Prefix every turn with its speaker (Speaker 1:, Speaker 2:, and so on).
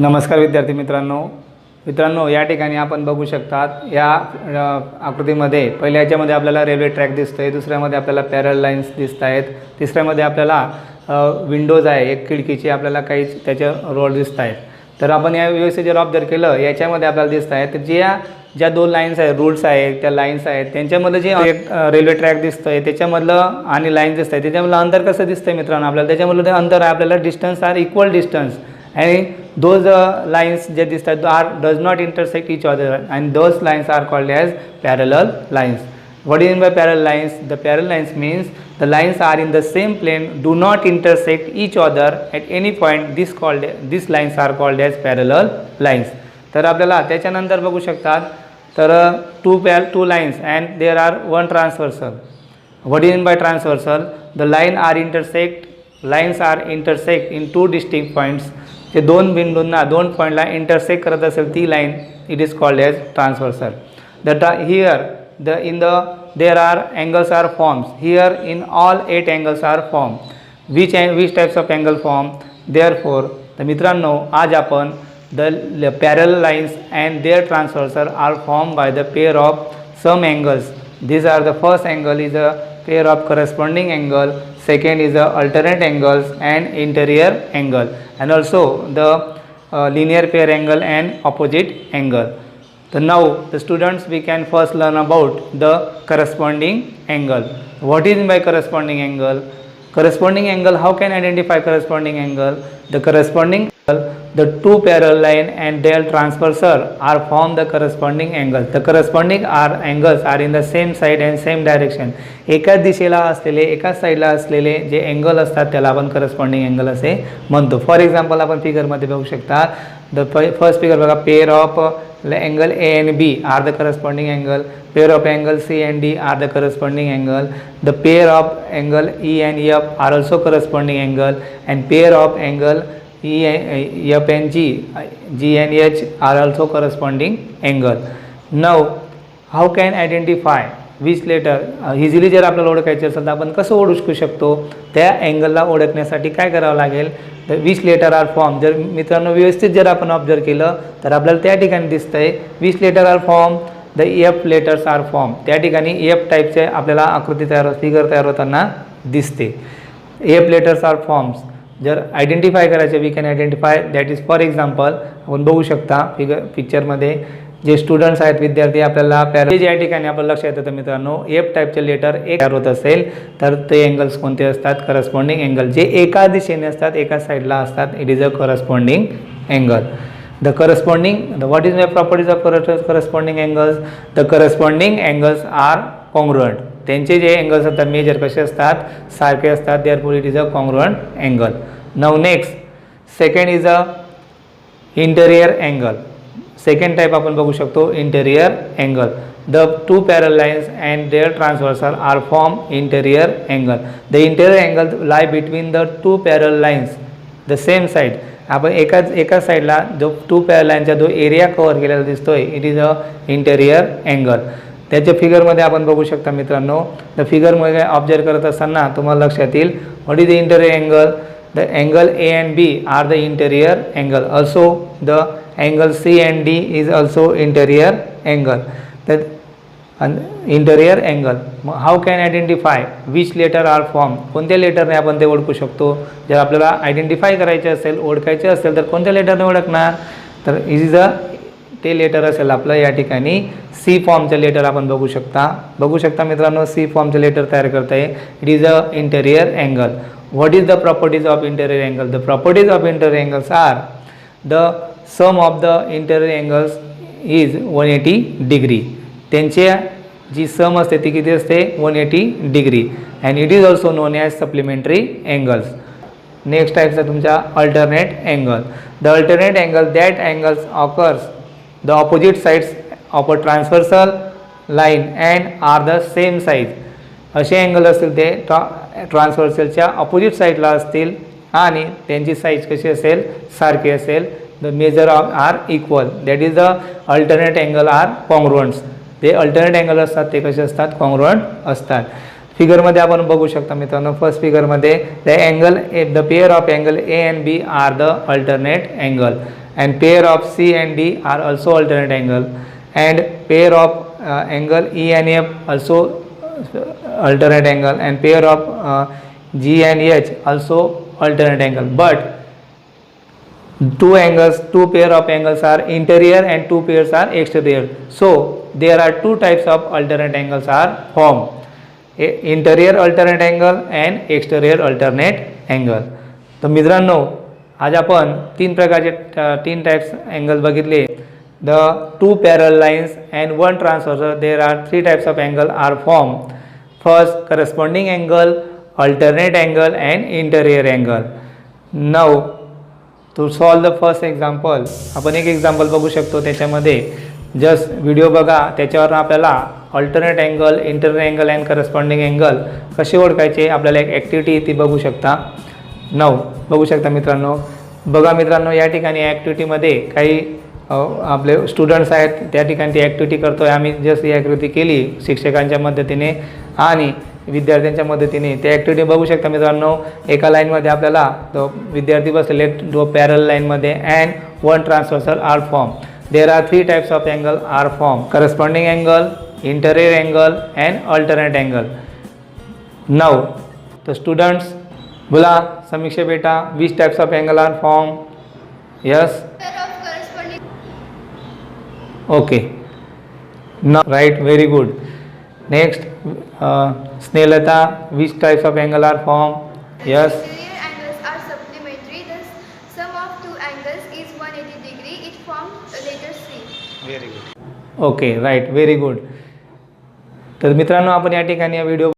Speaker 1: नमस्कार विद्यार्थी मित्रांनो या ठिकाणी आपण बघू शकतात या आकृतीमध्ये पहिल्या याच्यामध्ये आपल्याला रेल्वे ट्रॅक दिसतोय, दुसऱ्यामध्ये आपल्याला पॅरल लाईन्स दिसत आहेत, तिसऱ्यामध्ये आपल्याला विंडोज आहे एक खिडकीची, आपल्याला काही त्याचे रोड दिसत आहेत। तर आपण या व्यवस्थित जर ऑब्झर्व केलं याच्यामध्ये आपल्याला दिसत आहे तर ज्या दोन लाईन्स आहेत, रूल्स आहेत, त्या लाईन्स आहेत, त्यांच्यामध्ये जे एक रेल्वे ट्रॅक दिसतोय त्याच्यामधलं आणि लाईन दिसत आहे त्याच्यामधलं अंतर कसं दिसतंय मित्रांनो आपल्याला, त्याच्यामधलं ते अंतर आहे आपल्याला distance are equal distance and those lines that this does not intersect each other and those lines are called as parallel lines. What do you mean by parallel lines? The parallel lines means the lines are in the same plane, do not intersect each other at any point. These lines are called as parallel lines. तर आपल्याला त्याच्यानंतर बघू शकतात तर two lines and there are one transversal. What do you mean by transversal? The lines are intersect in two distinct points. जे दोन बिंदूंना दोन पॉईंटला इंटरसेक्ट करत असेल ती line it is called as transversal. There are angles are formed here. In all 8 angles are formed. Which types of angle form? Therefore the मित्रांनो आज आपण the parallel lines and their transversal are formed by the pair of some angles. These are the first angle is a pair of corresponding angle, second is the alternate angles and interior angle, and also the linear pair angle and opposite angle. So now the students we can first learn about the corresponding angle. What is by corresponding angle? Corresponding angle, how can identify corresponding angle? The corresponding angle, the two parallel line and their transversal are form the corresponding angle. The corresponding angles are in the same side and same direction. एकाच दिशेला असलेले एकाच साईडला असलेले जे angle असतात त्याला आपण करस्पॉन्डिंग अँगल असे म्हणतो. फॉर एक्झाम्पल आपण फिगरमध्ये बघू शकता द फर्स्ट फिगर बघा, pair of angle A and B are the corresponding angle, pair of angle C and D are the corresponding angle, the pair of angle E and F are also corresponding angle, and pair of angle F and G and H are also corresponding angle. Now how can identify which letter? Easily जर आपल्याला ओळखायचे असेल तर आपण कसं ओळखू शकतो? त्या अँगलला ओळखण्यासाठी काय करावं लागेल? The which letter are form. जर मित्रांनो व्यवस्थित जर आपण ऑब्झर्व केलं तर आपल्याला त्या ठिकाणी दिसतंय which letter are form, the F letters are form. त्या ठिकाणी एफ टाईपचे आपल्याला आकृती फिगर तयार होताना दिसते. F letters are forms. जर आयडेंटिफाय करायचे we can identify that is for example आपण बघू शकता पिक्चरमध्ये जे स्टुडंट्स आहेत विद्यार्थी आपल्याला या ठिकाणी आपलं लक्ष येतं तर मित्रांनो एफ टाईपचे लेटर एक तयार होत असेल तर ते अँगल्स कोणते असतात? Corresponding angle. जे एका दिशेने असतात एका साईडला असतात it is a corresponding angle. The corresponding what is the properties of corresponding angles? The corresponding angles are congruent. त्यांचे जे अँगल्स असतात मेजर कसे असतात? सारखे असतात. Therefore it is a congruent angle. Now next second is a interior angle. Second type आपण बघू शकतो interior angle. The two parallel lines and there transversal are form interior angle. The interior angle lie between the two parallel lines the same side. आपण एका साईडला जो to पॅरल लाईनचा जो एरिया कव्हर केलेला दिसतोय it is a interior angle. त्याच्या फिगरमध्ये आपण बघू शकता मित्रांनो द फिगरमध्ये ऑब्झर्व करत असताना तुम्हाला लक्षात येईल what is the interior angle? The angle A and B are the interior angle. Also the angle C and D is also interior angle. The interior angle. How can identify which letter are formed? कोणत्या लेटरने आपण ते ओळखू शकतो? जर आपल्याला identify करायचे असेल ओळखायचे असेल तर कोणत्या लेटरने ओळखणार? तर इज ते लेटर असेल आपलं या ठिकाणी सी फॉर्मचं लेटर आपण बघू शकता मित्रांनो सी फॉर्मचं लेटर तयार करता आहे. It is a interior angle. What is the properties of interior angle? The properties of interior angles are the sum of the interior angles is 180 degree. त्यांची जी सम असते ती किती असते? 180 degree and it is also known as supplementary angles. Next टाईपचा तुमचा alternate angle. The alternate angle that angles occurs the opposite sides of a transversal line and are the same size. असे angle असतील ते ट्रान्सव्हर्सलच्या opposite साईडला असतील आणि त्यांची size कशी असेल? सारखी असेल. The measure are equal that is the alternate angle are congruents. ते अल्टरनेट अँगल असतात ते कसे असतात? कॉन्ग्रुएंट असतात. फिगरमध्ये आपण बघू शकता मित्रांनो फर्स्ट फिगरमध्ये the pair of angle A and B are the alternate angle and pair of C and D are also alternate angle, and pair of angle E and F also alternate angle, and pair of G and H also alternate angle. But two pair of angles are interior and two pairs are exterior. So there are two types of alternate angles are formed: interior alternate angle and exterior alternate angle. तर मित्रांनो, आज आपण तीन types angle बघितले. The two parallel lines and one transversal. There are three types of angle are form. First corresponding angle, alternate angle and interior angle. Now to solve the first example, आपण एक example बघू शकतो. त्याच्यामध्ये just video बघा, त्याच्यावर आपल्याला alternate angle, interior angle and corresponding angle कसे ओळखायचे आपल्याला एक ॲक्टिव्हिटी ती बघू शकता. नाउ बघू शकता मित्रांनो. बघा मित्रांनो, या ठिकाणी ॲक्टिव्हिटीमध्ये काही आपले स्टुडंट्स आहेत, त्या ठिकाणी ती ॲक्टिव्हिटी करतो आहे आम्ही. जस्ट ही ॲक्टिव्हिटी केली शिक्षकांच्या मदतीने आणि विद्यार्थ्यांच्या मदतीने. त्या ॲक्टिव्हिटी बघू शकता मित्रांनो. एका लाईनमध्ये आपल्याला तो विद्यार्थी बसलेले दो पॅरल लाईनमध्ये and one transversal are form. There are three types of angle are form: corresponding angle, interior angle and alternate angle. Now the students बोला समीक्षा बेटा, which types of angle are form? Yes, okay, no, right, very good. Next Snehalata, which types of angle are form? Yes.
Speaker 2: Exterior angles are supplementary. The sum of two angles is 180 degree. It forms letter C.
Speaker 1: Very good. Okay, right, very good. तर मित्रांनो, आपण या ठिकाणी video